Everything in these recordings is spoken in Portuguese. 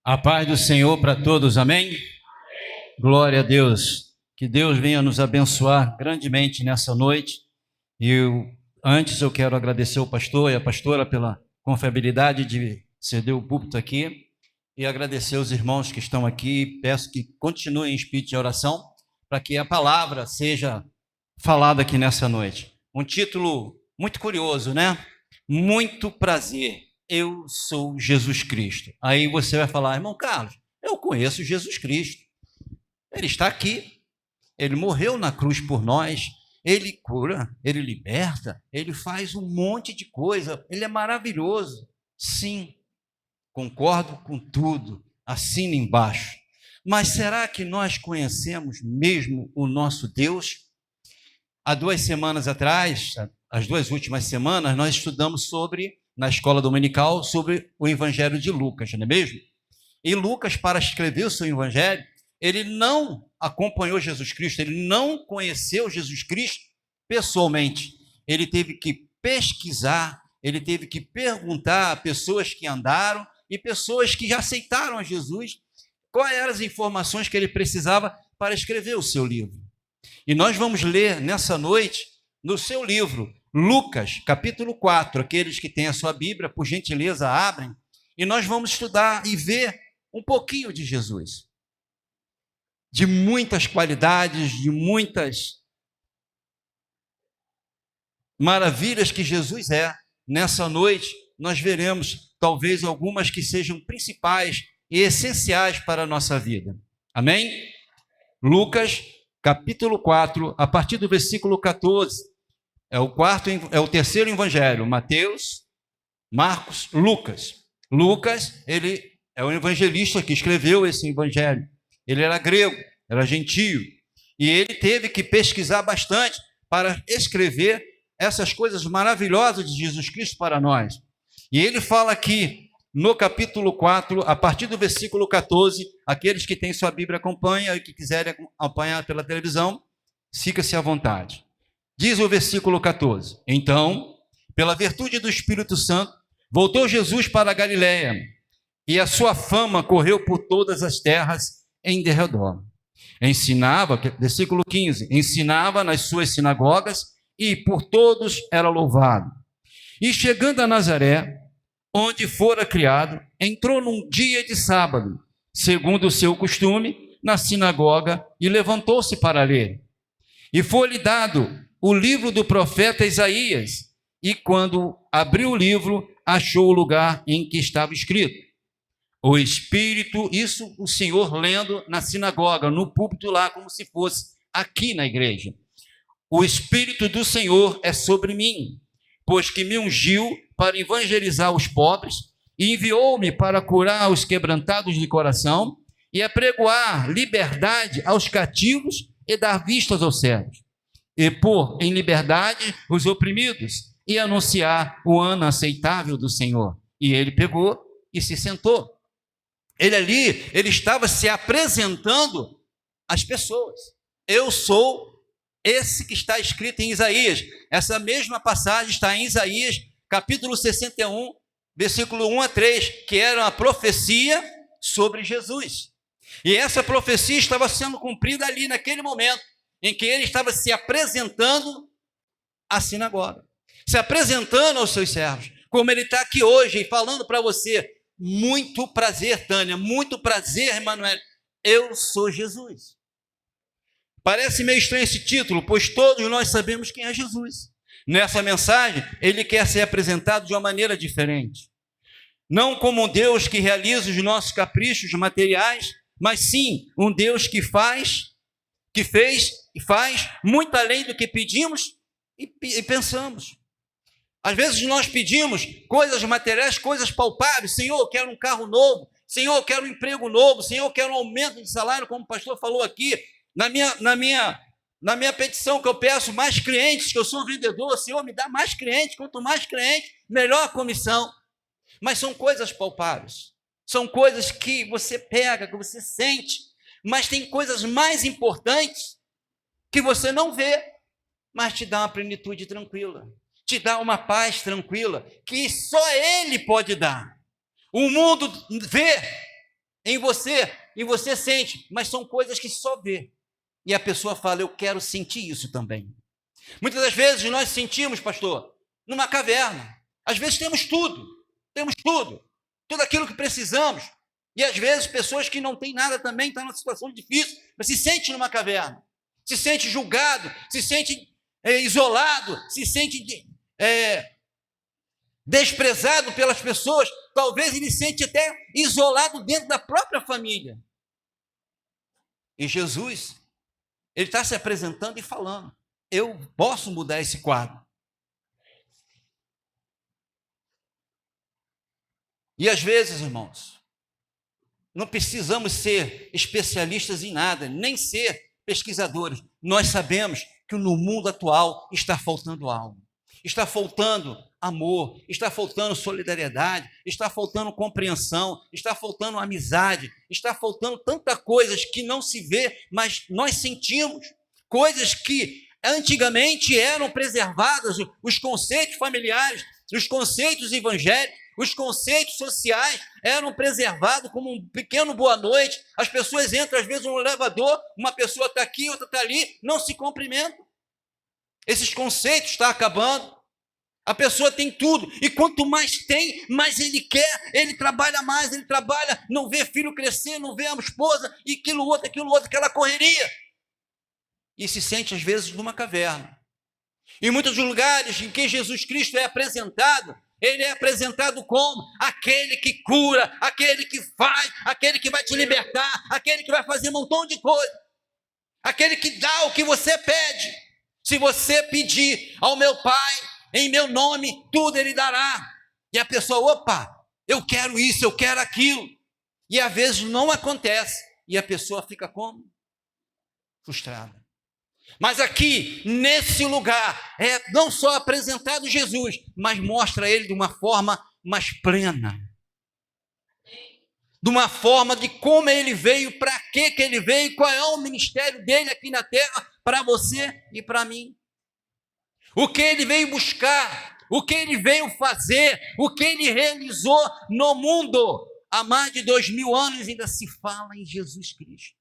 A paz do Senhor para todos, amém? Glória a Deus. Que Deus venha nos abençoar grandemente nessa noite. Antes eu quero agradecer ao pastor e a pastora pela confiabilidade de ceder o púlpito aqui e agradecer aos irmãos que estão aqui. Peço que continuem em espírito de oração para que a palavra seja falada aqui nessa noite. Um título muito curioso, né? Muito prazer. Eu sou Jesus Cristo. Aí você vai falar, irmão Carlos, eu conheço Jesus Cristo. Ele está aqui. Ele morreu na cruz por nós. Ele cura, ele liberta, ele faz um monte de coisa. Ele é maravilhoso. Sim, concordo com tudo. Assina embaixo. Mas será que nós conhecemos mesmo o nosso Deus? Há 2 semanas atrás, as 2 últimas semanas, nós estudamos na escola dominical, sobre o Evangelho de Lucas, não é mesmo? E Lucas, para escrever o seu Evangelho, ele não acompanhou Jesus Cristo, ele não conheceu Jesus Cristo pessoalmente. Ele teve que pesquisar, ele teve que perguntar a pessoas que andaram e pessoas que já aceitaram a Jesus quais eram as informações que ele precisava para escrever o seu livro. E nós vamos ler nessa noite, no seu livro, Lucas, capítulo 4, aqueles que têm a sua Bíblia, por gentileza, abrem, e nós vamos estudar e ver um pouquinho de Jesus. De muitas qualidades, de muitas maravilhas que Jesus é. Nessa noite, nós veremos talvez algumas que sejam principais e essenciais para a nossa vida. Amém? Lucas, capítulo 4, a partir do versículo 14. É o terceiro evangelho, Mateus, Marcos, Lucas. Lucas, ele é o evangelista que escreveu esse evangelho. Ele era grego, era gentio, e ele teve que pesquisar bastante para escrever essas coisas maravilhosas de Jesus Cristo para nós. E ele fala aqui, no capítulo 4, a partir do versículo 14, aqueles que têm sua Bíblia acompanham e que quiserem acompanhar pela televisão, fica-se à vontade. Diz o versículo 14, então, pela virtude do Espírito Santo, voltou Jesus para a Galiléia, e a sua fama correu por todas as terras em derredor. Ensinava, versículo 15, ensinava nas suas sinagogas, e por todos era louvado. E chegando a Nazaré, onde fora criado, entrou num dia de sábado, segundo o seu costume, na sinagoga, e levantou-se para ler. E foi-lhe dado o livro do profeta Isaías, e quando abriu o livro, achou o lugar em que estava escrito: o Espírito, isso o Senhor lendo na sinagoga, no púlpito lá, como se fosse aqui na igreja. O Espírito do Senhor é sobre mim, pois que me ungiu para evangelizar os pobres, e enviou-me para curar os quebrantados de coração, e apregoar liberdade aos cativos, e dar vistas aos cegos, e pôr em liberdade os oprimidos, e anunciar o ano aceitável do Senhor. E ele pegou e se sentou. Ele estava se apresentando às pessoas. Eu sou esse que está escrito em Isaías. Essa mesma passagem está em Isaías, capítulo 61, versículo 1 a 3, que era uma profecia sobre Jesus. E essa profecia estava sendo cumprida ali naquele momento, em que ele estava se apresentando à sinagoga, se apresentando aos seus servos, como ele está aqui hoje, e falando para você: muito prazer, Tânia, muito prazer, Emanuel, eu sou Jesus. Parece meio estranho esse título, pois todos nós sabemos quem é Jesus. Nessa mensagem, ele quer ser apresentado de uma maneira diferente. Não como um Deus que realiza os nossos caprichos materiais, mas sim um Deus que fez e faz muito além do que pedimos e pensamos. Às vezes nós pedimos coisas materiais, coisas palpáveis. Senhor, eu quero um carro novo. Senhor, eu quero um emprego novo. Senhor, eu quero um aumento de salário, como o pastor falou aqui. Na minha petição que eu peço mais clientes, que eu sou vendedor. Senhor, me dá mais clientes. Quanto mais clientes, melhor a comissão. Mas são coisas palpáveis. São coisas que você pega, que você sente. Mas tem coisas mais importantes que você não vê, mas te dá uma plenitude tranquila. Te dá uma paz tranquila, que só Ele pode dar. O mundo vê em você, e você sente, mas são coisas que só vê. E a pessoa fala, eu quero sentir isso também. Muitas das vezes nós sentimos, pastor, numa caverna. Às vezes temos tudo aquilo que precisamos. E às vezes pessoas que não têm nada também estão numa situação difícil, mas se sente numa caverna, se sente julgado, se sente isolado, se sente desprezado pelas pessoas, talvez ele se sente até isolado dentro da própria família. E Jesus, ele está se apresentando e falando, eu posso mudar esse quadro. E às vezes, irmãos, não precisamos ser especialistas em nada, nem ser pesquisadores. Nós sabemos que no mundo atual está faltando algo. Está faltando amor, está faltando solidariedade, está faltando compreensão, está faltando amizade, está faltando tantas coisas que não se vê, mas nós sentimos. Coisas que antigamente eram preservadas, os conceitos familiares, os conceitos evangélicos, os conceitos sociais eram preservados como um pequeno boa noite. As pessoas entram, às vezes, no elevador, uma pessoa está aqui, outra está ali, não se cumprimentam. Esses conceitos estão acabando. A pessoa tem tudo, e quanto mais tem, mais ele quer, ele trabalha mais, ele trabalha, não vê filho crescer, não vê a esposa, e aquilo outro, aquela correria. E se sente, às vezes, numa caverna. Em muitos lugares em que Jesus Cristo é apresentado, ele é apresentado como aquele que cura, aquele que faz, aquele que vai te libertar, aquele que vai fazer um montão de coisa, aquele que dá o que você pede. Se você pedir ao meu Pai, em meu nome, tudo ele dará. E a pessoa, opa, eu quero isso, eu quero aquilo. E às vezes não acontece. E a pessoa fica como? Frustrada. Mas aqui, nesse lugar, é não só apresentado Jesus, mas mostra ele de uma forma mais plena. De uma forma de como ele veio, para que ele veio, qual é o ministério dele aqui na terra, para você e para mim. O que ele veio buscar, o que ele veio fazer, o que ele realizou no mundo. Há mais de 2000 anos ainda se fala em Jesus Cristo.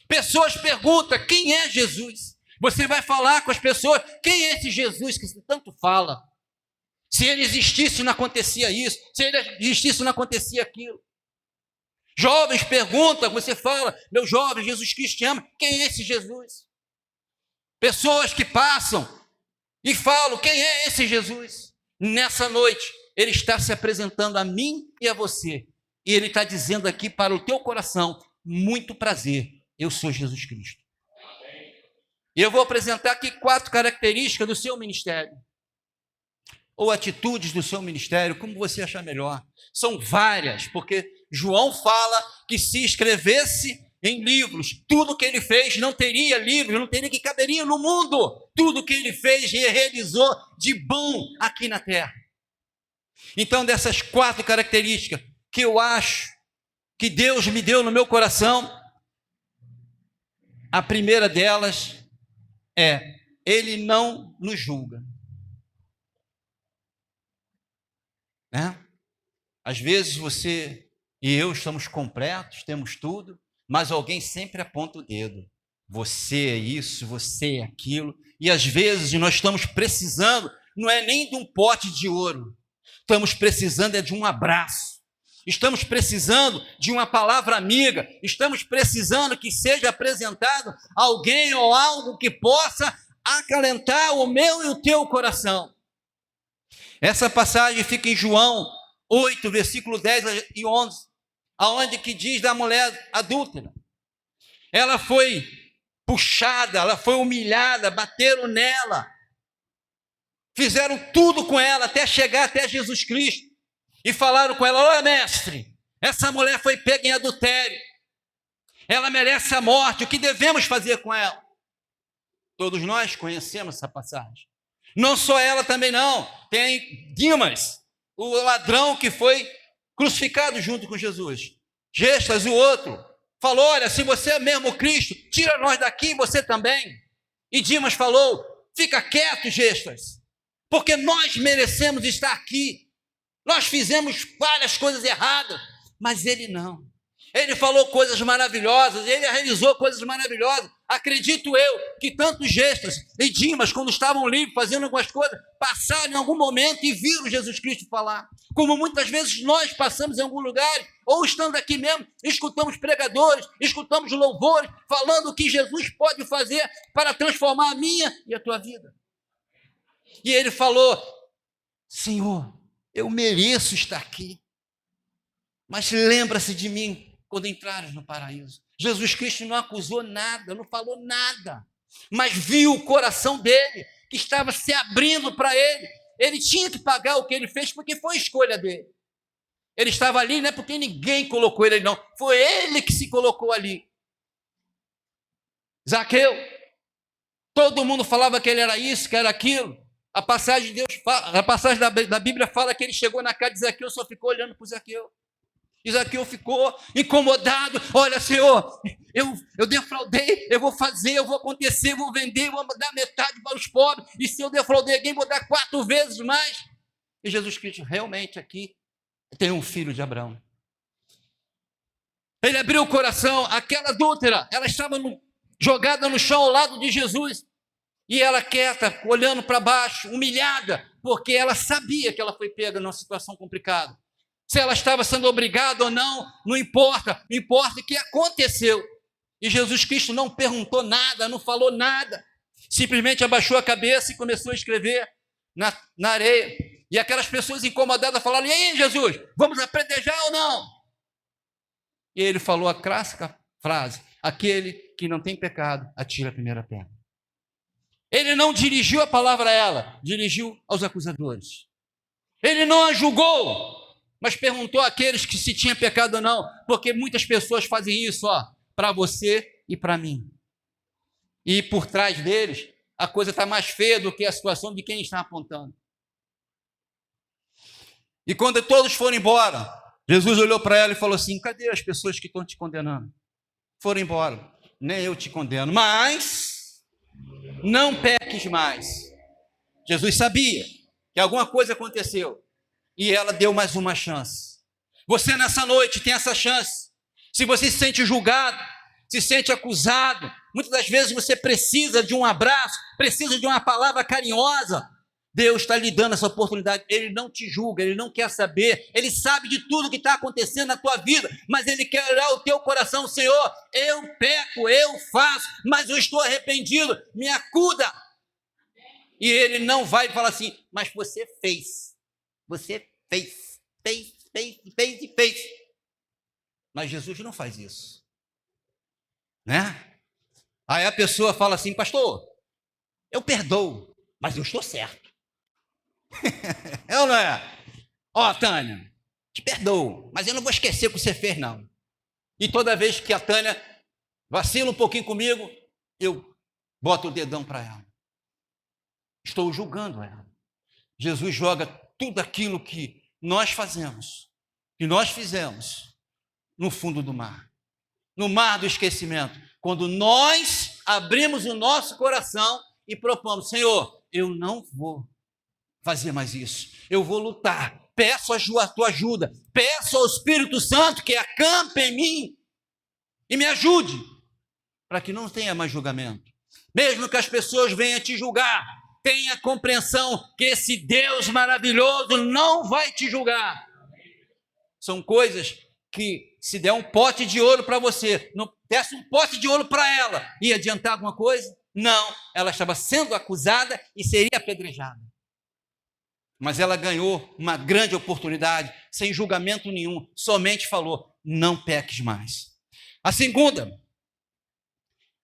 Pessoas perguntam, quem é Jesus? Você vai falar com as pessoas, quem é esse Jesus que você tanto fala? Se ele existisse, não acontecia isso. Se ele existisse, não acontecia aquilo. Jovens perguntam, você fala, meu jovem, Jesus Cristo te ama. Quem é esse Jesus? Pessoas que passam e falam, quem é esse Jesus? Nessa noite, ele está se apresentando a mim e a você. E ele está dizendo aqui para o teu coração, muito prazer, eu sou Jesus Cristo. E eu vou apresentar aqui 4 características do seu ministério. Ou atitudes do seu ministério, como você achar melhor. São várias, porque João fala que se escrevesse em livros, tudo que ele fez não teria livros, não teria que caberia no mundo. Tudo que ele fez e realizou de bom aqui na terra. Então, dessas 4 características que eu acho que Deus me deu no meu coração, a primeira delas é, ele não nos julga. Né? Às vezes você e eu estamos completos, temos tudo, mas alguém sempre aponta o dedo. Você é isso, você é aquilo. E às vezes nós estamos precisando, não é nem de um pote de ouro, estamos precisando é de um abraço. Estamos precisando de uma palavra amiga, estamos precisando que seja apresentado alguém ou algo que possa acalentar o meu e o teu coração. Essa passagem fica em João 8, versículo 10 e 11, aonde que diz da mulher adúltera. Ela foi puxada, ela foi humilhada, bateram nela, fizeram tudo com ela até chegar até Jesus Cristo. E falaram com ela, olha mestre, essa mulher foi pega em adultério, ela merece a morte, o que devemos fazer com ela? Todos nós conhecemos essa passagem. Não só ela também não, tem Dimas, o ladrão que foi crucificado junto com Jesus. Gestas, o outro, falou, olha, se você é mesmo Cristo, tira nós daqui, você também. E Dimas falou, fica quieto, Gestas, porque nós merecemos estar aqui. Nós fizemos várias coisas erradas, mas ele não. Ele falou coisas maravilhosas, ele realizou coisas maravilhosas. Acredito eu que tantos gestos e Dimas, quando estavam livres, fazendo algumas coisas, passaram em algum momento e viram Jesus Cristo falar. Como muitas vezes nós passamos em algum lugar, ou estando aqui mesmo, escutamos pregadores, escutamos louvores, falando o que Jesus pode fazer para transformar a minha e a tua vida. E ele falou: Senhor, eu mereço estar aqui, mas lembra-se de mim quando entrares no paraíso. Jesus Cristo não acusou nada, não falou nada, mas viu o coração dele, que estava se abrindo para ele. Ele tinha que pagar o que ele fez, porque foi escolha dele. Ele estava ali, não é porque ninguém colocou ele, não. Foi ele que se colocou ali. Zaqueu, todo mundo falava que ele era isso, que era aquilo. A passagem da Bíblia fala que ele chegou na casa de Zaqueu, só ficou olhando para o Zaqueu. E Zaqueu ficou incomodado. Olha, Senhor, eu defraudei, eu vou fazer, eu vou acontecer, eu vou vender, eu vou dar metade para os pobres. E se eu defraudei alguém, vou dar 4 vezes mais. E Jesus Cristo, realmente aqui tem um filho de Abraão. Ele abriu o coração. Aquela adúltera, ela estava jogada no chão ao lado de Jesus. E ela quieta, olhando para baixo, humilhada, porque ela sabia que ela foi pega numa situação complicada. Se ela estava sendo obrigada ou não, não importa o que aconteceu. E Jesus Cristo não perguntou nada, não falou nada, simplesmente abaixou a cabeça e começou a escrever na areia. E aquelas pessoas incomodadas falaram: e aí, Jesus, vamos apredejar ou não? E ele falou a clássica frase: aquele que não tem pecado, atira a primeira pedra. Ele não dirigiu a palavra a ela, dirigiu aos acusadores. Ele não a julgou, mas perguntou àqueles que se tinha pecado ou não, porque muitas pessoas fazem isso, para você e para mim. E por trás deles, a coisa está mais feia do que a situação de quem está apontando. E quando todos foram embora, Jesus olhou para ela e falou assim: cadê as pessoas que estão te condenando? Foram embora, nem eu te condeno, mas não peques mais. Jesus sabia que alguma coisa aconteceu. E ela deu mais uma chance. Você nessa noite tem essa chance. Se você se sente julgado, se sente acusado, muitas das vezes você precisa de um abraço, precisa de uma palavra carinhosa. Deus está lhe dando essa oportunidade. Ele não te julga, Ele não quer saber. Ele sabe de tudo que está acontecendo na tua vida, mas Ele quer olhar o teu coração. Senhor, eu peco, eu faço, mas eu estou arrependido, me acuda. E Ele não vai falar assim: mas você fez. Você fez. Mas Jesus não faz isso. Né? Aí a pessoa fala assim: pastor, eu perdoo, mas eu estou certo. É ou não é? Tânia, te perdoo, mas eu não vou esquecer o que você fez, não. E toda vez que a Tânia vacila um pouquinho comigo, eu boto o dedão para ela. Estou julgando ela. Jesus joga tudo aquilo que nós fazemos, que nós fizemos, no fundo do mar, no mar do esquecimento, quando nós abrimos o nosso coração e propomos: Senhor, eu não vou fazer mais isso, eu vou lutar, peço a tua ajuda, peço ao Espírito Santo que acampe em mim e me ajude, para que não tenha mais julgamento. Mesmo que as pessoas venham te julgar, tenha compreensão que esse Deus maravilhoso não vai te julgar. São coisas que, se der um pote de ouro para você, não desse um pote de ouro para ela, ia adiantar alguma coisa? Não, ela estava sendo acusada e seria apedrejada. Mas ela ganhou uma grande oportunidade, sem julgamento nenhum, somente falou: não peques mais. A segunda,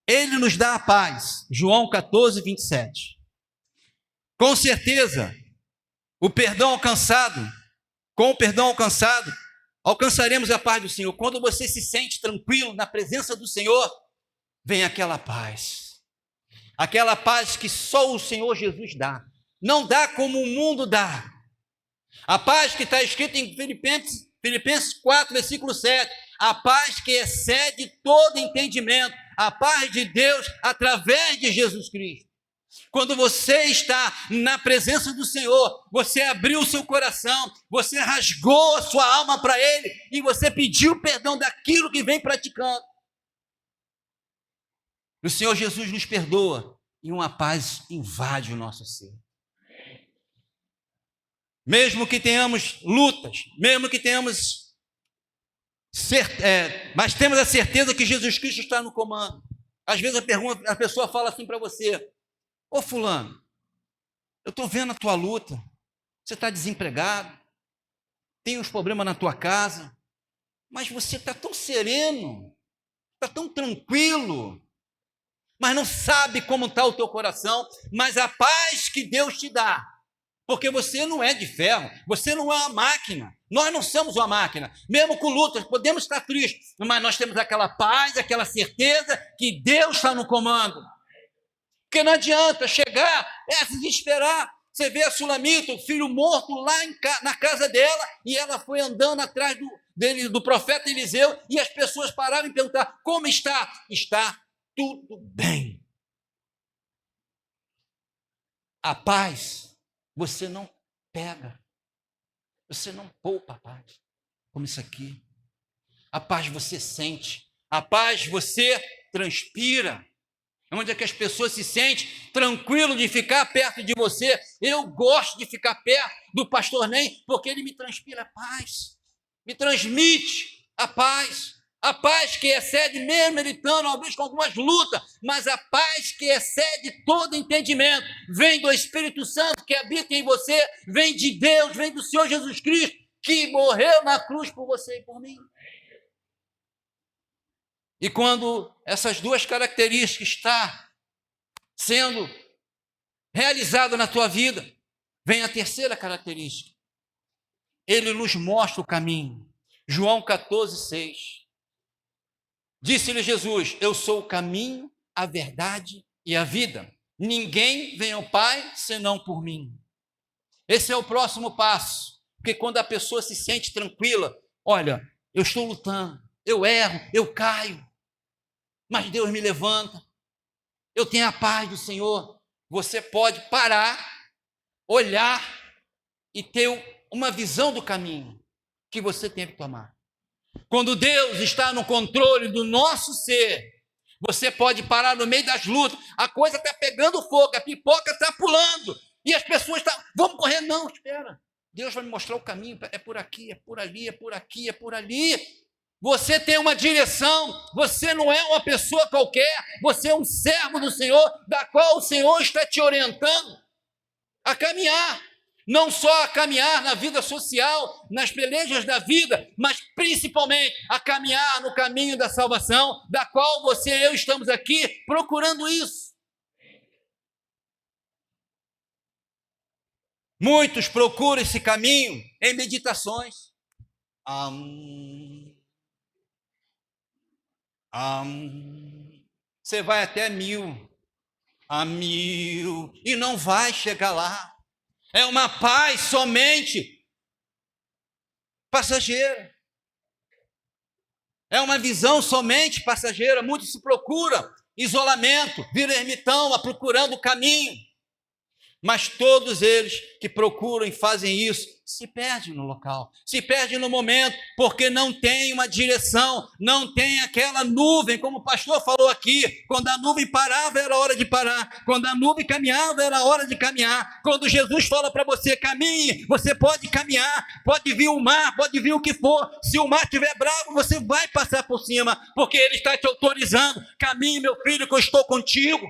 Ele nos dá a paz, João 14, 27. Com certeza, com o perdão alcançado, alcançaremos a paz do Senhor. Quando você se sente tranquilo na presença do Senhor, vem aquela paz que só o Senhor Jesus dá. Não dá como o mundo dá. A paz que está escrita em Filipenses 4, versículo 7. A paz que excede todo entendimento. A paz de Deus através de Jesus Cristo. Quando você está na presença do Senhor, você abriu o seu coração, você rasgou a sua alma para Ele e você pediu perdão daquilo que vem praticando. O Senhor Jesus nos perdoa e uma paz invade o nosso ser. Mesmo que tenhamos lutas, mesmo que tenhamos, mas temos a certeza que Jesus Cristo está no comando. Às vezes a pessoa fala assim para você: ô fulano, eu estou vendo a tua luta, você está desempregado, tem uns problemas na tua casa, mas você está tão sereno, está tão tranquilo, mas não sabe como está o teu coração, mas a paz que Deus te dá, porque você não é de ferro, você não é uma máquina, nós não somos uma máquina, mesmo com lutas, podemos estar tristes, mas nós temos aquela paz, aquela certeza que Deus está no comando. Porque não adianta chegar, se desesperar. Você vê a Sulamita, o filho morto lá na casa dela, e ela foi andando atrás do profeta Eliseu, e as pessoas pararam e perguntaram: como está? Está tudo bem. A paz, você não pega, você não poupa a paz, como isso aqui. A paz você sente, a paz você transpira. É onde é que as pessoas se sentem tranquilo de ficar perto de você. Eu gosto de ficar perto do pastor Ney, porque ele me transpira paz, me transmite a paz que excede, mesmo ele estando, às vezes, com algumas lutas, mas a paz que excede todo entendimento, vem do Espírito Santo que habita em você, vem de Deus, vem do Senhor Jesus Cristo, que morreu na cruz por você e por mim. E quando essas duas características estão sendo realizadas na tua vida, vem a terceira característica. Ele nos mostra o caminho. João 14:6. Disse-lhe Jesus: eu sou o caminho, a verdade e a vida. Ninguém vem ao Pai senão por mim. Esse é o próximo passo. Porque quando a pessoa se sente tranquila, olha, eu estou lutando, eu erro, eu caio, mas Deus me levanta, eu tenho a paz do Senhor. Você pode parar, olhar e ter uma visão do caminho que você tem que tomar. Quando Deus está no controle do nosso ser, você pode parar no meio das lutas, a coisa está pegando fogo, a pipoca está pulando, e as pessoas estão, vamos correr, não, espera, Deus vai me mostrar o caminho, é por aqui, é por ali, é por aqui, é por ali. Você tem uma direção, você não é uma pessoa qualquer, você é um servo do Senhor, da qual o Senhor está te orientando a caminhar, não só a caminhar na vida social, nas pelejas da vida, mas principalmente a caminhar no caminho da salvação, da qual você e eu estamos aqui procurando isso. Muitos procuram esse caminho em meditações. Você vai até 1000, e não vai chegar lá. É uma paz somente passageira. É uma visão somente passageira. Muitos se procuram isolamento, viram ermitão, procurando o caminho. Mas todos eles que procuram e fazem isso, se perdem no local, se perdem no momento, porque não tem uma direção, não tem aquela nuvem, como o pastor falou aqui, quando a nuvem parava era hora de parar, quando a nuvem caminhava era hora de caminhar, quando Jesus fala para você, caminhe, você pode caminhar, pode vir o mar, pode vir o que for, se o mar estiver bravo, você vai passar por cima, porque ele está te autorizando, caminhe meu filho que eu estou contigo.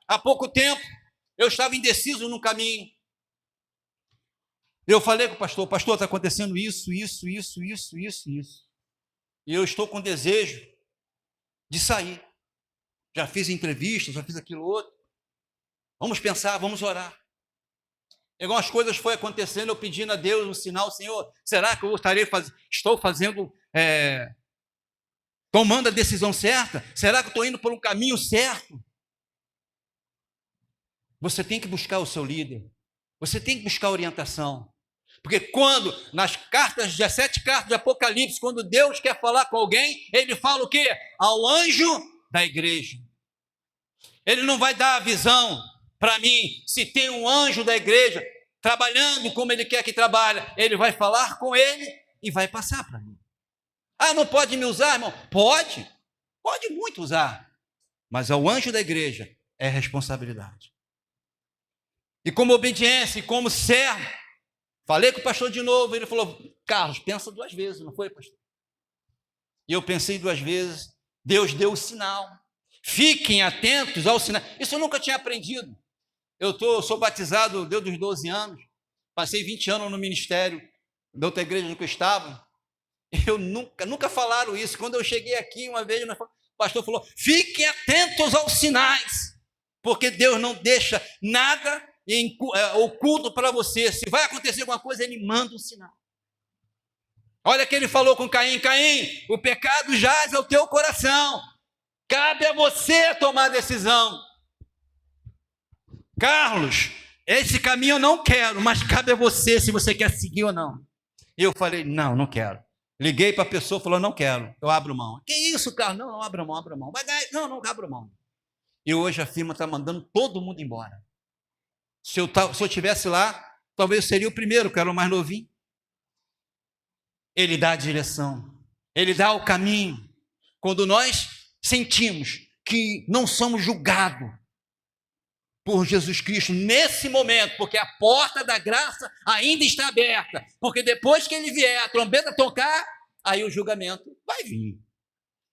Há pouco tempo, eu estava indeciso no caminho. Eu falei com o pastor, está acontecendo isso. E eu estou com desejo de sair. Já fiz entrevistas, já fiz aquilo outro. Vamos pensar, vamos orar. E algumas coisas foram acontecendo, eu pedindo a Deus um sinal, Senhor, será que eu estou fazendo, tomando a decisão certa? Será que eu estou indo por um caminho certo? Você tem que buscar o seu líder, você tem que buscar orientação, porque quando, nas 17 cartas de Apocalipse, quando Deus quer falar com alguém, ele fala o quê? Ao anjo da igreja. Ele não vai dar a visão Para mim, se tem um anjo da igreja trabalhando como ele quer que trabalhe, ele vai falar com ele e vai passar para mim. Ah, não pode me usar, irmão? Pode muito usar, mas ao anjo da igreja é responsabilidade. E como obediência, e como servo, falei com o pastor de novo, ele falou, Carlos, pensa 2 vezes, não foi, pastor? E eu pensei 2 vezes, Deus deu o sinal. Fiquem atentos ao sinal. Isso eu nunca tinha aprendido. Eu sou batizado desde os 12 anos, passei 20 anos no ministério da outra igreja no que eu estava. Eu nunca falaram isso. Quando eu cheguei aqui uma vez, o pastor falou, fiquem atentos aos sinais, porque Deus não deixa nada oculto para você. Se vai acontecer alguma coisa, ele manda um sinal. Olha que ele falou com Caim, Caim, o pecado jaz ao teu coração, cabe a você tomar a decisão. Carlos, esse caminho eu não quero, mas cabe a você se você quer seguir ou não. E eu falei, não quero. Liguei para a pessoa e falou, não quero, eu abro mão. Que isso, Carlos? Não, abro mão. Não, abro mão. E hoje a firma está mandando todo mundo embora. Se eu estivesse lá, talvez eu seria o primeiro, que era o mais novinho. Ele dá a direção, ele dá o caminho. Quando nós sentimos que não somos julgados por Jesus Cristo nesse momento, porque a porta da graça ainda está aberta, porque depois que ele vier, a trombeta tocar, aí o julgamento vai vir.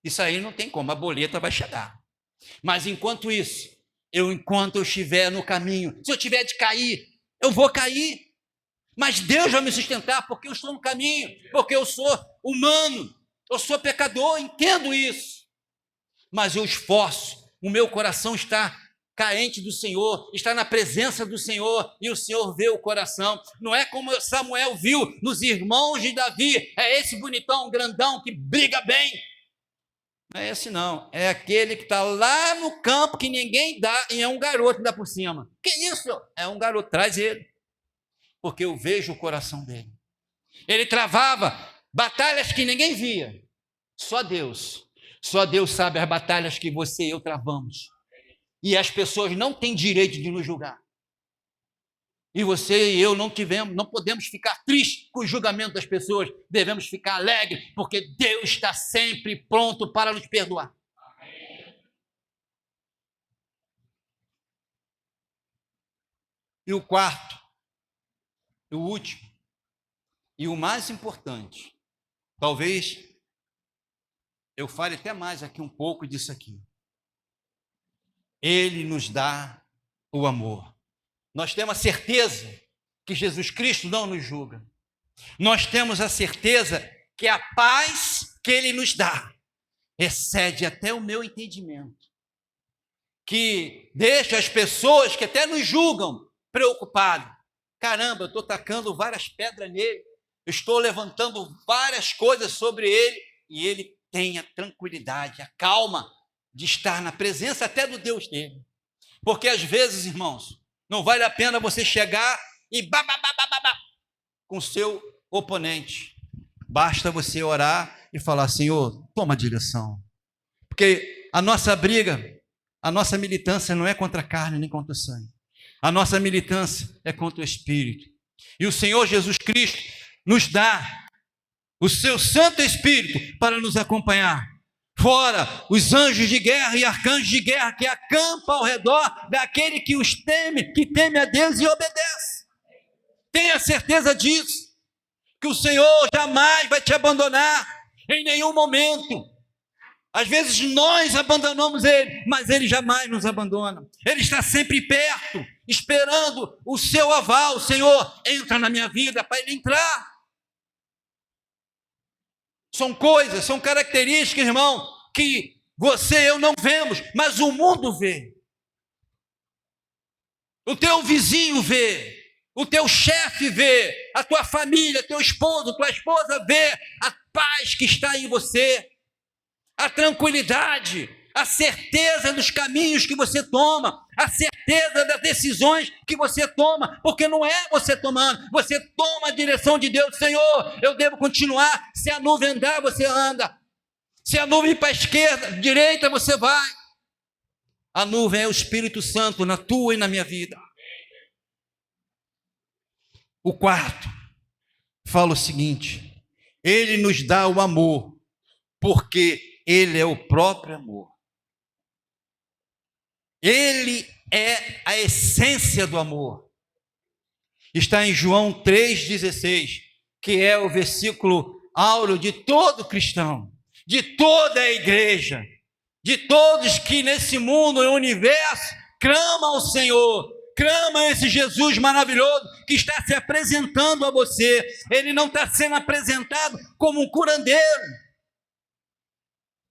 Isso aí não tem como, a boleta vai chegar. Mas enquanto isso, enquanto eu estiver no caminho, se eu tiver de cair, eu vou cair. Mas Deus vai me sustentar, porque eu estou no caminho, porque eu sou humano, eu sou pecador, entendo isso. Mas eu esforço, o meu coração está carente do Senhor, está na presença do Senhor, e o Senhor vê o coração. Não é como Samuel viu nos irmãos de Davi, é esse bonitão, grandão, que briga bem. Não é esse não, é aquele que está lá no campo, que ninguém dá, e é um garoto que dá por cima. Que isso? É um garoto, traz ele. Porque eu vejo o coração dele. Ele travava batalhas que ninguém via. Só Deus sabe as batalhas que você e eu travamos. E as pessoas não têm direito de nos julgar. E você e eu não podemos ficar tristes com o julgamento das pessoas. Devemos ficar alegres, porque Deus está sempre pronto para nos perdoar. E o quarto, o último, e o mais importante, talvez eu fale até mais aqui um pouco disso aqui. Ele nos dá o amor. Nós temos a certeza que Jesus Cristo não nos julga. Nós temos a certeza que a paz que Ele nos dá excede até o meu entendimento. Que deixa as pessoas que até nos julgam preocupadas. Caramba, eu estou tacando várias pedras nele, eu estou levantando várias coisas sobre ele, e ele tem a tranquilidade, a calma de estar na presença até do Deus dele. Porque às vezes, irmãos, não vale a pena você chegar e com o seu oponente. Basta você orar e falar, Senhor, toma a direção. Porque a nossa briga, a nossa militância não é contra a carne nem contra o sangue. A nossa militância é contra o Espírito. E o Senhor Jesus Cristo nos dá o seu Santo Espírito para nos acompanhar. Fora os anjos de guerra e arcanjos de guerra que acampam ao redor daquele que os teme, que teme a Deus e obedece. Tenha certeza disso, que o Senhor jamais vai te abandonar em nenhum momento. Às vezes nós abandonamos Ele, mas Ele jamais nos abandona. Ele está sempre perto, esperando o seu aval. Senhor, entra na minha vida, para Ele entrar. São coisas, são características, irmão, que você e eu não vemos, mas o mundo vê. O teu vizinho vê, o teu chefe vê, a tua família, teu esposo, tua esposa vê a paz que está em você. A tranquilidade, a certeza dos caminhos que você toma, a certeza das decisões que você toma, porque não é você tomando, você toma a direção de Deus. Senhor, eu devo continuar, se a nuvem andar, você anda, se a nuvem ir para a esquerda, direita, você vai. A nuvem é o Espírito Santo na tua e na minha vida. O quarto fala o seguinte: ele nos dá o amor, porque ele é o próprio amor. Ele é a essência do amor. Está em João 3,16, que é o versículo áureo de todo cristão, de toda a igreja, de todos que nesse mundo, no universo, clamam ao Senhor, clamam a esse Jesus maravilhoso que está se apresentando a você. Ele não está sendo apresentado como um curandeiro,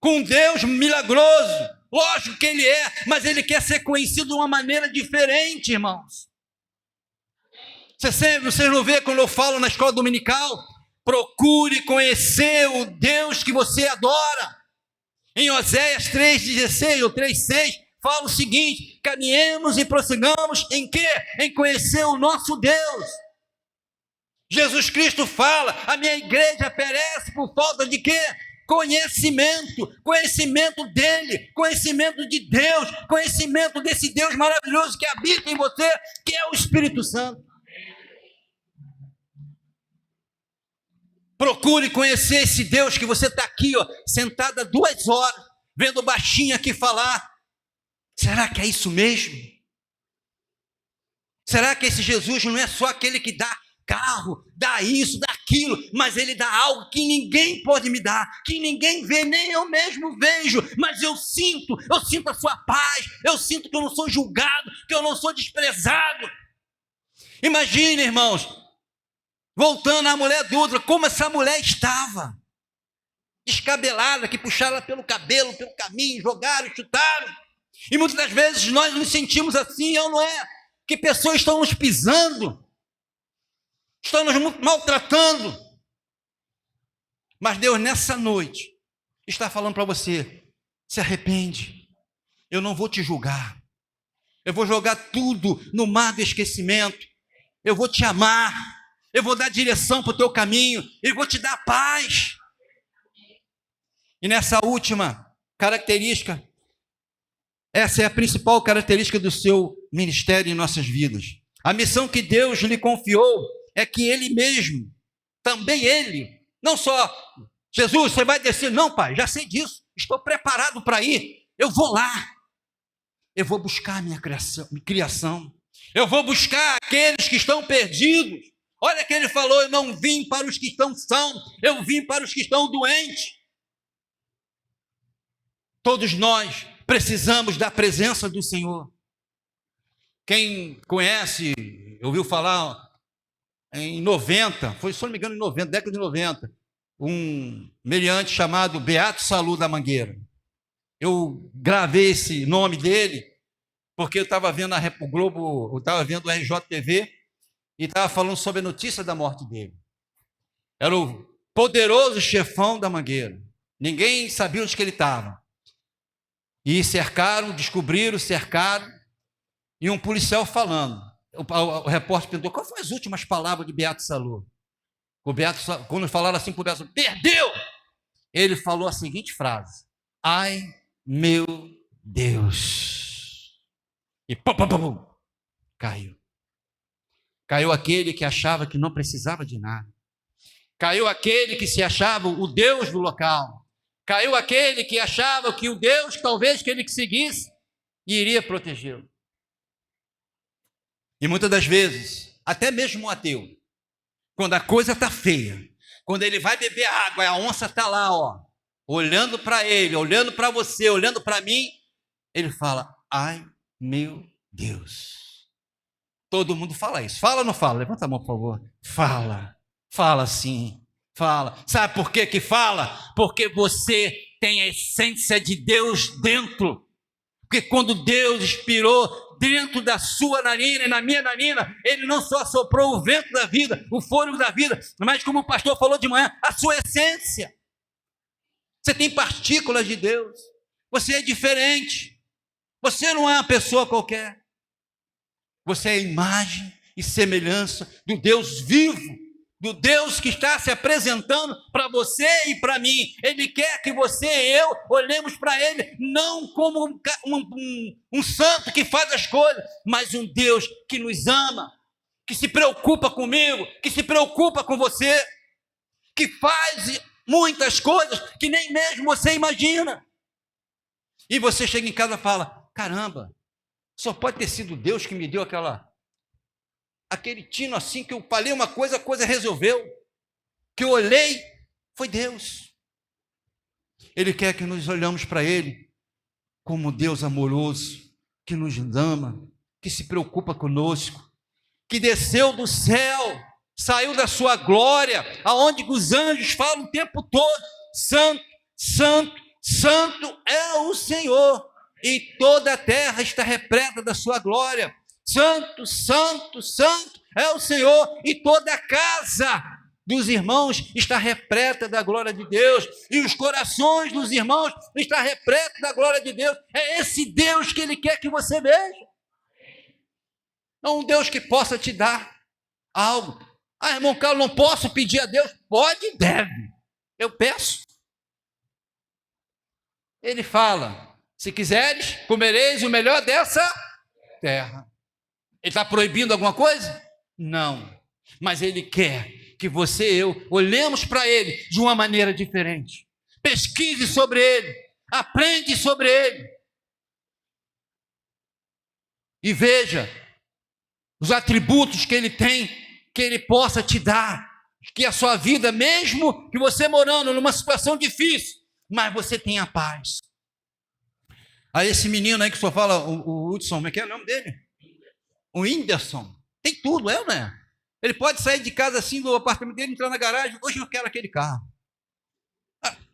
com um Deus milagroso. Lógico que ele é, mas ele quer ser conhecido de uma maneira diferente, irmãos. Vocês não vê quando eu falo na escola dominical? Procure conhecer o Deus que você adora. Em Oséias 3,16 ou 3,6, fala o seguinte: caminhemos e prossigamos em quê? Em conhecer o nosso Deus. Jesus Cristo fala: a minha igreja perece por falta de quê? Conhecimento dele, conhecimento de Deus, conhecimento desse Deus maravilhoso que habita em você, que é o Espírito Santo. Procure conhecer esse Deus que você está aqui, sentado há 2 horas, vendo o baixinho aqui falar. Será que é isso mesmo? Será que esse Jesus não é só aquele que dá carro, dá isso, dá aquilo, mas ele dá algo que ninguém pode me dar, que ninguém vê, nem eu mesmo vejo, mas eu sinto a sua paz, eu sinto que eu não sou julgado, que eu não sou desprezado. Imagine, irmãos, voltando à mulher adúltera, como essa mulher estava, descabelada, que puxaram ela pelo cabelo, pelo caminho, jogaram, chutaram, e muitas das vezes nós nos sentimos assim, ou não é? Que pessoas estão nos pisando, estão nos maltratando, mas Deus nessa noite está falando para você: se arrepende, eu não vou te julgar, eu vou jogar tudo no mar do esquecimento, eu vou te amar, eu vou dar direção para o teu caminho, eu vou te dar paz. E nessa última característica, essa é a principal característica do seu ministério em nossas vidas. A missão que Deus lhe confiou é que ele mesmo, também ele, não só Jesus, você vai descer, não, pai, já sei disso, estou preparado para ir, eu vou lá, eu vou buscar a minha criação, eu vou buscar aqueles que estão perdidos. Olha que ele falou: eu não vim para os que estão sãos, eu vim para os que estão doentes. Todos nós precisamos da presença do Senhor. Quem conhece, ouviu falar em 90, foi, se não me engano, em 90, década de 90, um meliante chamado Beato Salu da Mangueira. Eu gravei esse nome dele porque eu estava vendo o Globo, eu estava vendo o RJTV e estava falando sobre a notícia da morte dele. Era o poderoso chefão da Mangueira. Ninguém sabia onde que ele estava. E cercaram, descobriram, cercaram, e um policial falando. O repórter perguntou: quais foram as últimas palavras de Beato Salu? O Beato, quando falaram assim para o Beato Salu: perdeu! Ele falou a seguinte frase: ai, meu Deus! E pum, pum, pum, pum, caiu. Caiu aquele que achava que não precisava de nada. Caiu aquele que se achava o Deus do local. Caiu aquele que achava que o Deus, talvez, que ele seguisse, iria protegê-lo. E muitas das vezes, até mesmo um ateu, quando a coisa está feia, quando ele vai beber água, a onça está lá, olhando para ele, olhando para você, olhando para mim, ele fala: ai, meu Deus. Todo mundo fala isso. Fala ou não fala? Levanta a mão, por favor. Fala sim. Fala. Sabe por que que fala? Porque você tem a essência de Deus dentro. Porque quando Deus inspirou dentro da sua narina e na minha narina, ele não só soprou o vento da vida, o fôlego da vida, mas, como o pastor falou de manhã, a sua essência. Você tem partículas de Deus. Você é diferente. Você não é uma pessoa qualquer. Você é a imagem e semelhança do Deus vivo, do Deus que está se apresentando para você e para mim. Ele quer que você e eu olhemos para Ele não como um santo que faz as coisas, mas um Deus que nos ama, que se preocupa comigo, que se preocupa com você, que faz muitas coisas que nem mesmo você imagina. E você chega em casa e fala: caramba, só pode ter sido Deus que me deu aquele tino assim, que eu falei uma coisa, a coisa resolveu. Que eu olhei, foi Deus. Ele quer que nós olhamos para Ele como Deus amoroso, que nos ama, que se preocupa conosco, que desceu do céu, saiu da sua glória, aonde os anjos falam o tempo todo: santo, santo, santo é o Senhor, e toda a terra está repleta da sua glória. Santo, santo, santo é o Senhor, e toda a casa dos irmãos está repleta da glória de Deus, e os corações dos irmãos estão repletos da glória de Deus. É esse Deus que Ele quer que você veja. Não um Deus que possa te dar algo. Ah, irmão Carlos, não posso pedir a Deus? Pode e deve. Eu peço. Ele fala: se quiseres, comereis o melhor dessa terra. Ele está proibindo alguma coisa? Não. Mas Ele quer que você e eu olhemos para Ele de uma maneira diferente. Pesquise sobre Ele. Aprende sobre Ele. E veja os atributos que Ele tem, que Ele possa te dar. Que a sua vida, mesmo que você morando numa situação difícil, mas você tenha paz. Aí esse menino aí que só fala, o Hudson, como é que é o nome dele? O Whindersson. Tem tudo, é ou não é? Ele pode sair de casa assim, do apartamento dele, entrar na garagem: hoje eu quero aquele carro.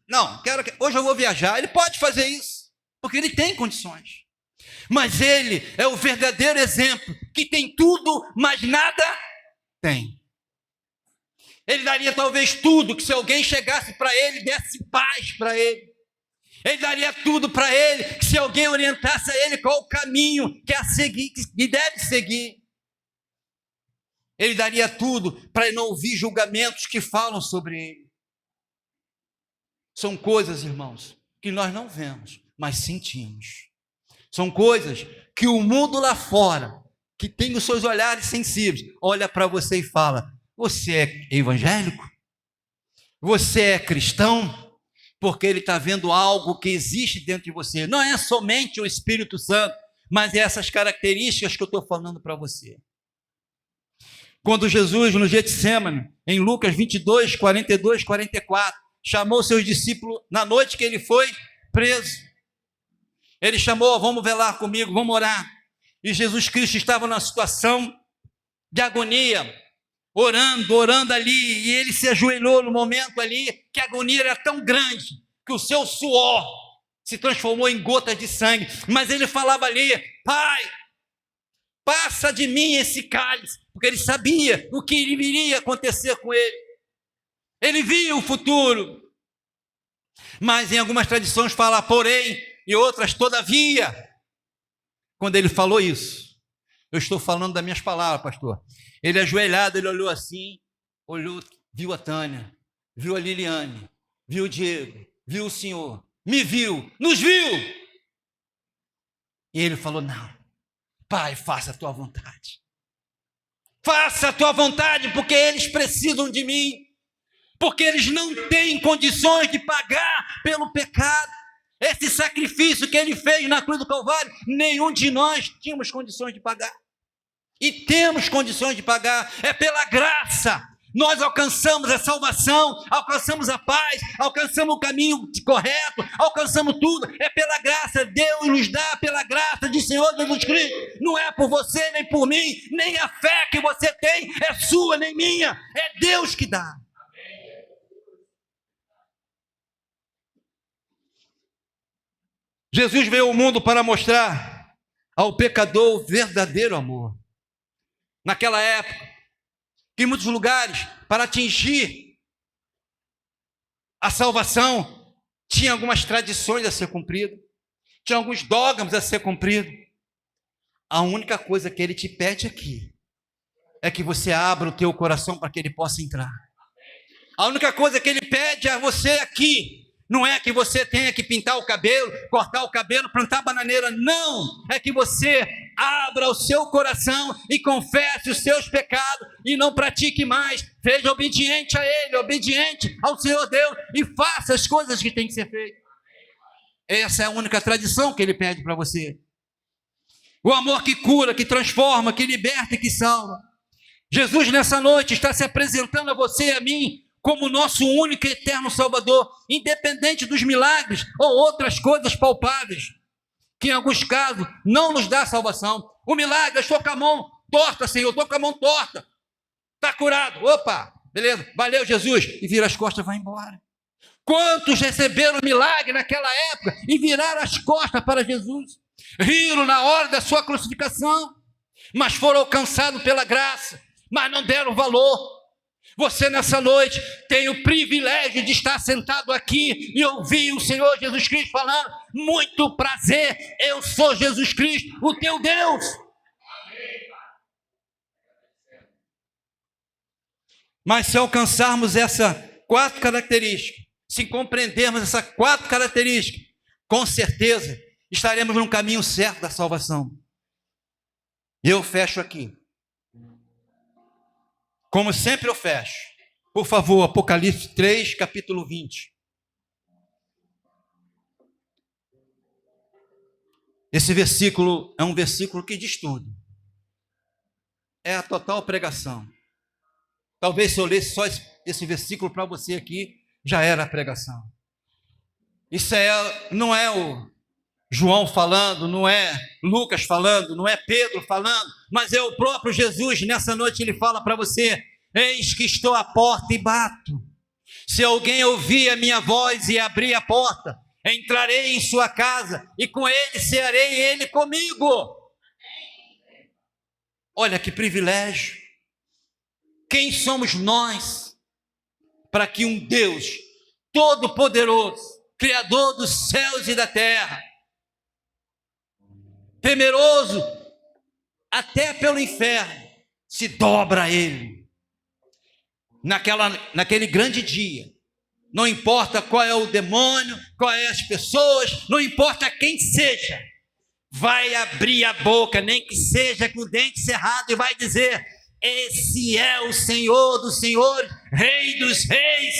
Não, hoje eu vou viajar. Ele pode fazer isso, porque ele tem condições. Mas ele é o verdadeiro exemplo, que tem tudo, mas nada tem. Ele daria talvez tudo, que se alguém chegasse para ele, desse paz para ele. Ele daria tudo para ele, que se alguém orientasse a ele qual o caminho que a seguir, que deve seguir. Ele daria tudo para não ouvir julgamentos que falam sobre ele. São coisas, irmãos, que nós não vemos, mas sentimos. São coisas que o mundo lá fora, que tem os seus olhares sensíveis, olha para você e fala: você é evangélico? Você é cristão? Porque ele está vendo algo que existe dentro de você. Não é somente o Espírito Santo, mas é essas características que eu estou falando para você. Quando Jesus, no Getsêmani, em Lucas 22, 42, 44, chamou seus discípulos na noite que ele foi preso. Ele chamou: vamos velar comigo, vamos orar. E Jesus Cristo estava numa situação de agonia, orando ali, e ele se ajoelhou no momento ali, que a agonia era tão grande, que o seu suor se transformou em gotas de sangue, mas ele falava ali: Pai, passa de mim esse cálice, porque ele sabia o que iria acontecer com ele. Ele via o futuro, mas em algumas tradições fala porém, e outras todavia. Quando ele falou isso, eu estou falando das minhas palavras, pastor. Ele ajoelhado, ele olhou assim, viu a Tânia, viu a Liliane, viu o Diego, viu o senhor, me viu, nos viu. E ele falou: não, Pai, faça a tua vontade. Faça a tua vontade, porque eles precisam de mim. Porque eles não têm condições de pagar pelo pecado. Esse sacrifício que ele fez na cruz do Calvário, nenhum de nós tínhamos condições de pagar. E temos condições de pagar, é pela graça. Nós alcançamos a salvação, alcançamos a paz, alcançamos o caminho correto, alcançamos tudo, é pela graça. Deus nos dá pela graça de Senhor Jesus Cristo. Não é por você, nem por mim, nem a fé que você tem é sua, nem minha, é Deus que dá. Jesus veio ao mundo para mostrar ao pecador o verdadeiro amor. Naquela época, que em muitos lugares, para atingir a salvação, tinha algumas tradições a ser cumpridas, tinha alguns dogmas a ser cumpridos. A única coisa que ele te pede aqui é que você abra o teu coração para que ele possa entrar. A única coisa que ele pede a você aqui não é que você tenha que pintar o cabelo, cortar o cabelo, plantar bananeira. Não! É que você abra o seu coração e confesse os seus pecados e não pratique mais. Seja obediente a Ele, obediente ao Senhor Deus e faça as coisas que tem que ser feitas. Essa é a única tradição que Ele pede para você. O amor que cura, que transforma, que liberta e que salva. Jesus nessa noite está se apresentando a você e a mim como nosso único e eterno Salvador, independente dos milagres ou outras coisas palpáveis, que em alguns casos não nos dá salvação. O milagre, eu estou com a mão torta, Senhor, estou com a mão torta, está curado, opa, beleza, valeu Jesus, e vira as costas e vai embora. Quantos receberam milagre naquela época e viraram as costas para Jesus? Riram na hora da sua crucificação, mas foram alcançados pela graça, mas não deram valor. Você nessa noite tem o privilégio de estar sentado aqui e ouvir o Senhor Jesus Cristo falando: muito prazer, eu sou Jesus Cristo, o teu Deus. Mas se alcançarmos essas 4 características, se compreendermos essas 4 características, com certeza estaremos no caminho certo da salvação. Eu fecho aqui. Como sempre eu fecho. Por favor, Apocalipse 3, capítulo 20. Esse versículo é um versículo que diz tudo. É a total pregação. Talvez se eu lesse só esse versículo para você aqui, já era a pregação. Isso não é o João falando, não é Lucas falando, não é Pedro falando, mas é o próprio Jesus. Nessa noite ele fala para você: eis que estou à porta e bato. Se alguém ouvir a minha voz e abrir a porta, entrarei em sua casa e com ele cearei, ele comigo. Olha que privilégio. Quem somos nós para que um Deus todo-poderoso, Criador dos céus e da terra, temeroso até pelo inferno, se dobra a Ele, naquele grande dia, não importa qual é o demônio, qual é as pessoas, não importa quem seja, vai abrir a boca, nem que seja com o dente cerrado, e vai dizer: esse é o Senhor dos senhores, Rei dos reis.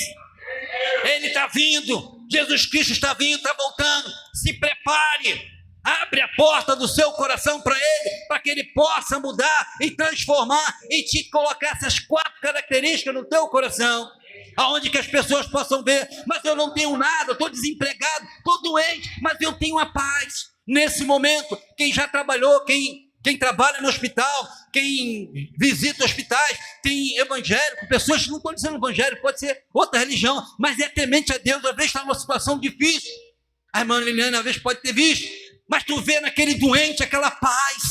Ele está vindo, Jesus Cristo está vindo, está voltando. Se prepare. Abre a porta do seu coração para Ele, para que Ele possa mudar e transformar e te colocar essas 4 características no teu coração, aonde que as pessoas possam ver: mas eu não tenho nada, eu estou desempregado, estou doente, mas eu tenho a paz. Nesse momento, quem já trabalhou, quem trabalha no hospital, quem visita hospitais, tem evangélico, pessoas que não estão dizendo evangélico, pode ser outra religião, mas é temente a Deus, às vezes está numa situação difícil. A irmã Liliane, às vezes, pode ter visto, mas tu vê naquele doente aquela paz.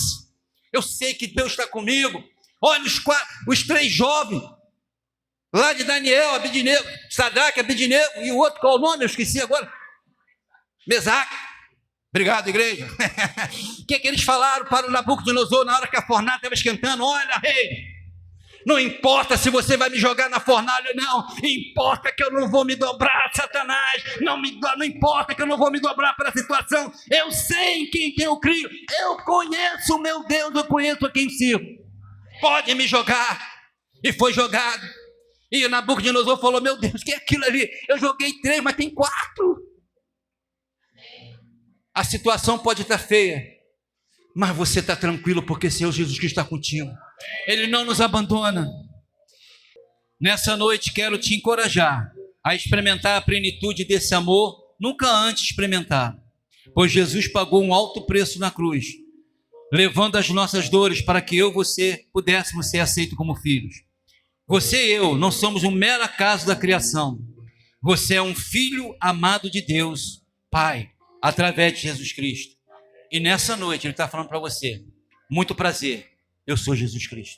Eu sei que Deus está comigo. Olha os 3 jovens lá de Daniel, Abednego, Sadraque, Abednego, e o outro, qual o nome? Eu esqueci agora. Mesaque. Obrigado, igreja. O que eles falaram para o Nabucodonosor na hora que a fornalha estava esquentando? Olha, rei, não importa se você vai me jogar na fornalha, não. Importa que eu não vou me dobrar, Satanás. Não importa que eu não vou me dobrar para a situação. Eu sei em quem eu crio. Eu conheço o meu Deus, eu conheço a quem sirvo. Pode me jogar. E foi jogado. E o Nabucodonosor falou: meu Deus, o que é aquilo ali? Eu joguei 3, mas tem 4. A situação pode estar feia, mas você está tranquilo, porque o Senhor Jesus Cristo está contigo. Ele não nos abandona. Nessa noite quero te encorajar a experimentar a plenitude desse amor, nunca antes experimentado, pois Jesus pagou um alto preço na cruz, levando as nossas dores para que eu e você pudéssemos ser aceitos como filhos. Você e eu não somos um mero acaso da criação. Você é um filho amado de Deus, Pai, através de Jesus Cristo. E nessa noite Ele está falando para você: muito prazer, eu sou Jesus Cristo.